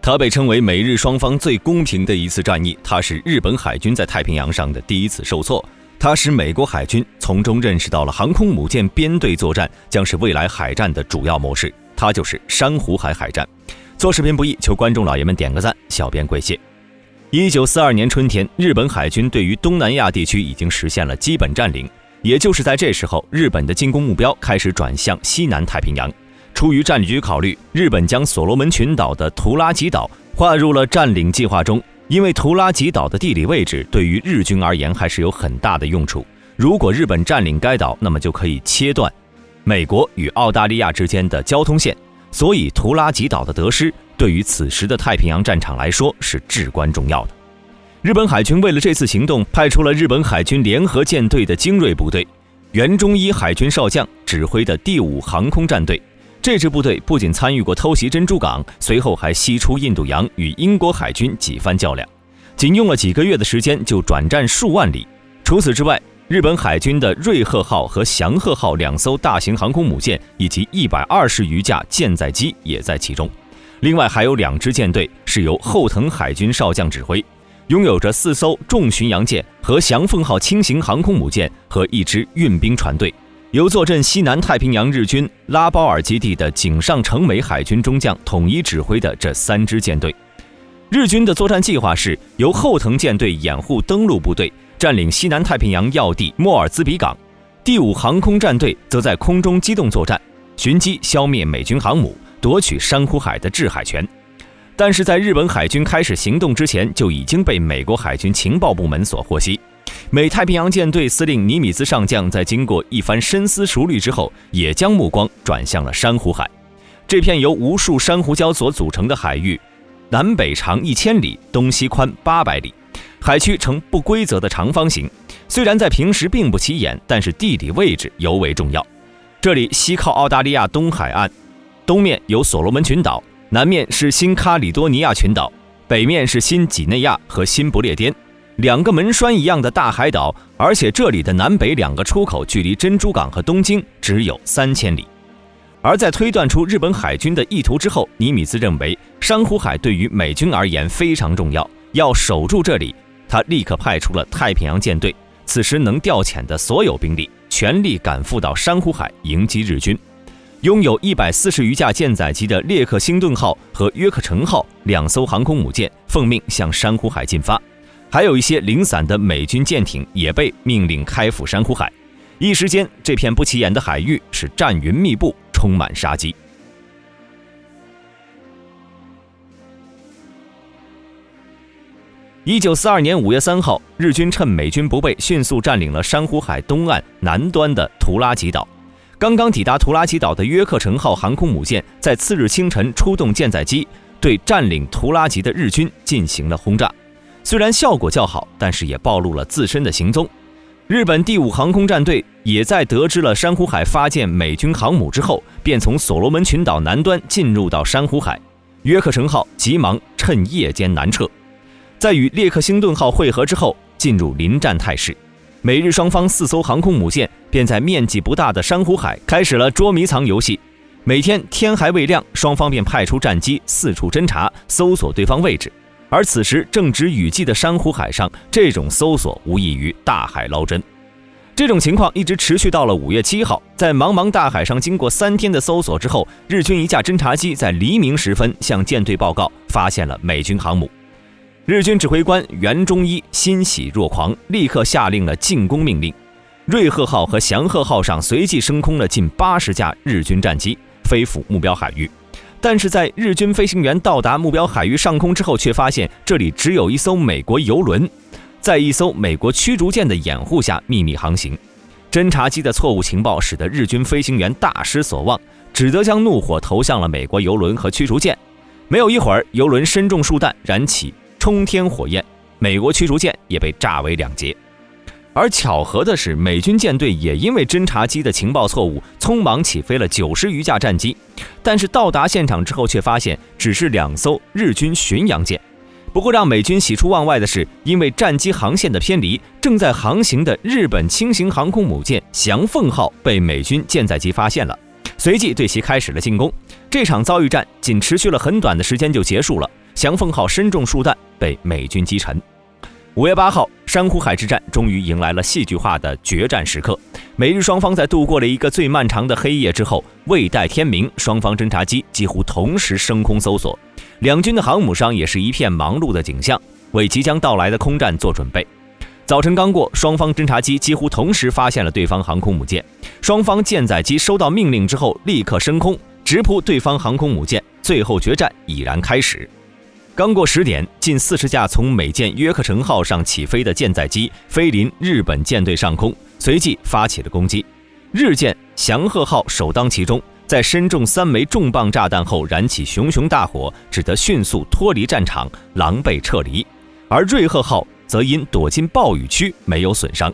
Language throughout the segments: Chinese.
它被称为美日双方最公平的一次战役，它是日本海军在太平洋上的第一次受挫，它使美国海军从中认识到了航空母舰编队作战将是未来海战的主要模式，它就是珊瑚海海战。做视频不易，求观众老爷们点个赞，小编跪谢。1942年春天，日本海军对于东南亚地区已经实现了基本占领，也就是在这时候，日本的进攻目标开始转向西南太平洋。出于战略考虑，日本将所罗门群岛的图拉吉岛划入了占领计划中，因为图拉吉岛的地理位置对于日军而言还是有很大的用处。如果日本占领该岛，那么就可以切断美国与澳大利亚之间的交通线，所以图拉吉岛的得失对于此时的太平洋战场来说是至关重要的。日本海军为了这次行动，派出了日本海军联合舰队的精锐部队，原中一海军少将指挥的第5航空战队。这支部队不仅参与过偷袭珍珠港，随后还西出印度洋与英国海军几番较量，仅用了几个月的时间就转战数万里。除此之外，日本海军的瑞鹤号和翔鹤号2艘大型航空母舰以及120余架舰载机也在其中。另外还有2支舰队是由后藤海军少将指挥，拥有着4艘重巡洋舰和翔凤号轻型航空母舰和1支运兵船队。由坐镇西南太平洋日军拉包尔基地的井上成美海军中将统一指挥的这3支舰队。日军的作战计划是由后藤舰队掩护登陆部队，占领西南太平洋要地莫尔兹比港，第5航空战队则在空中机动作战，寻机消灭美军航母，夺取珊瑚海的制海权。但是在日本海军开始行动之前，就已经被美国海军情报部门所获悉。美太平洋舰队司令尼米兹上将在经过一番深思熟虑之后，也将目光转向了珊瑚海。这片由无数珊瑚礁所组成的海域，南北长1000里，东西宽800里，海区呈不规则的长方形，虽然在平时并不起眼，但是地理位置尤为重要。这里西靠澳大利亚东海岸，东面有所罗门群岛，南面是新卡里多尼亚群岛，北面是新几内亚和新不列颠，2个门栓一样的大海岛，而且这里的南北2个出口距离珍珠港和东京只有3000里。而在推断出日本海军的意图之后，尼米兹认为珊瑚海对于美军而言非常重要，要守住这里，他立刻派出了太平洋舰队，此时能调遣的所有兵力，全力赶赴到珊瑚海迎击日军。拥有140余架舰载机的列克星顿号和约克城号2艘航空母舰奉命向珊瑚海进发，还有一些零散的美军舰艇也被命令开赴珊瑚海。一时间，这片不起眼的海域是战云密布，充满杀机。1942年5月3号，日军趁美军不备，迅速占领了珊瑚海东岸南端的图拉吉岛。刚刚抵达图拉吉岛的约克城号航空母舰在次日清晨出动舰载机，对占领图拉吉的日军进行了轰炸。虽然效果较好，但是也暴露了自身的行踪。日本第5航空战队也在得知了珊瑚海发现美军航母之后，便从所罗门群岛南端进入到珊瑚海。约克城号急忙趁夜间南撤，在与列克星顿号会合之后，进入临战态势。美日双方4艘航空母舰便在面积不大的珊瑚海开始了捉迷藏游戏。每天天还未亮，双方便派出战机四处侦察，搜索对方位置。而此时正值雨季的珊瑚海上，这种搜索无异于大海捞针。这种情况一直持续到了5月7号，在茫茫大海上经过3天的搜索之后，日军一架侦察机在黎明时分向舰队报告，发现了美军航母。日军指挥官袁忠一欣喜若狂，立刻下令了进攻命令。瑞鹤号和翔鹤号上随即升空了近80架日军战机，飞赴目标海域。但是在日军飞行员到达目标海域上空之后，却发现这里只有一艘美国游轮，在一艘美国驱逐舰的掩护下秘密航行。侦察机的错误情报使得日军飞行员大失所望，只得将怒火投向了美国游轮和驱逐舰。没有一会儿，游轮身中数弹，燃起冲天火焰，美国驱逐舰也被炸为2截。而巧合的是，美军舰队也因为侦察机的情报错误，匆忙起飞了90余架战机，但是到达现场之后却发现只是2艘日军巡洋舰。不过让美军喜出望外的是，因为战机航线的偏离，正在航行的日本轻型航空母舰翔凤号被美军舰载机发现了，随即对其开始了进攻。这场遭遇战仅持续了很短的时间就结束了，翔凤号身中数弹被美军击沉。5月8号，珊瑚海之战终于迎来了戏剧化的决战时刻。美日双方在度过了一个最漫长的黑夜之后，未待天明，双方侦察机几乎同时升空搜索，两军的航母上也是一片忙碌的景象，为即将到来的空战做准备。早晨刚过，双方侦察机几乎同时发现了对方航空母舰，双方舰载机收到命令之后立刻升空，直扑对方航空母舰，最后决战已然开始。刚过10点，近40架从美舰约克城号上起飞的舰载机飞临日本舰队上空，随即发起了攻击。日舰翔鹤号首当其冲，在身中3枚重磅炸弹后燃起熊熊大火，只得迅速脱离战场，狼狈撤离。而瑞鹤号则因躲进暴雨区没有损伤。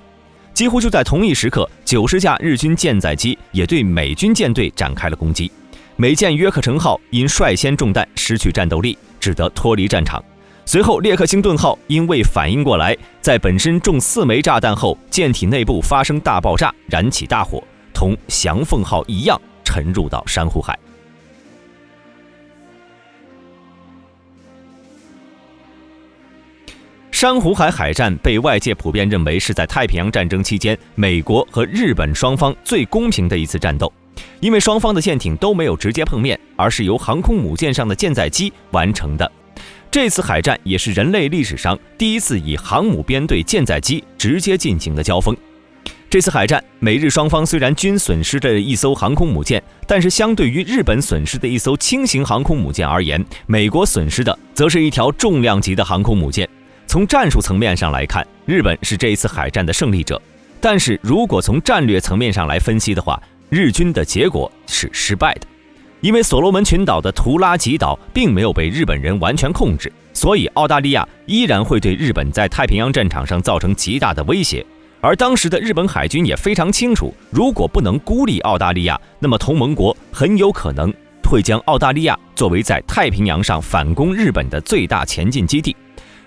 几乎就在同一时刻，90架日军舰载机也对美军舰队展开了攻击。美舰约克城号因率先中弹失去战斗力，只得脱离战场。随后列克星顿号因未反应过来，在本身中4枚炸弹后，舰体内部发生大爆炸，燃起大火，同翔凤号一样沉入到珊瑚海。珊瑚海海战被外界普遍认为是在太平洋战争期间美国和日本双方最公平的一次战斗，因为双方的舰艇都没有直接碰面，而是由航空母舰上的舰载机完成的。这次海战也是人类历史上第一次以航母编队舰载机直接进行的交锋。这次海战，美日双方虽然均损失着一艘航空母舰，但是相对于日本损失的一艘轻型航空母舰而言，美国损失的则是一条重量级的航空母舰。从战术层面上来看，日本是这一次海战的胜利者，但是如果从战略层面上来分析的话，日军的结果是失败的。因为所罗门群岛的图拉吉岛并没有被日本人完全控制，所以澳大利亚依然会对日本在太平洋战场上造成极大的威胁。而当时的日本海军也非常清楚，如果不能孤立澳大利亚，那么同盟国很有可能会将澳大利亚作为在太平洋上反攻日本的最大前进基地。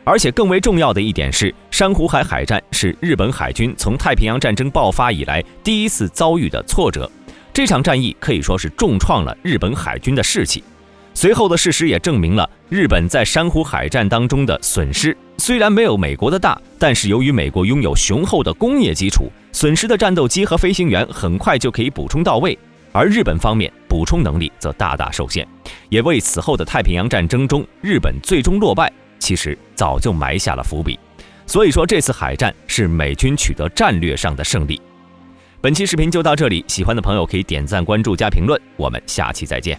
而且更为重要的一点是，珊瑚海海战是日本海军从太平洋战争爆发以来第一次遭遇的挫折。这场战役可以说是重创了日本海军的士气。随后的事实也证明了，日本在珊瑚海战当中的损失虽然没有美国的大，但是由于美国拥有雄厚的工业基础，损失的战斗机和飞行员很快就可以补充到位，而日本方面补充能力则大大受限，也为此后的太平洋战争中日本最终落败其实早就埋下了伏笔。所以说这次海战是美军取得战略上的胜利。本期视频就到这里，喜欢的朋友可以点赞、关注、加评论，我们下期再见。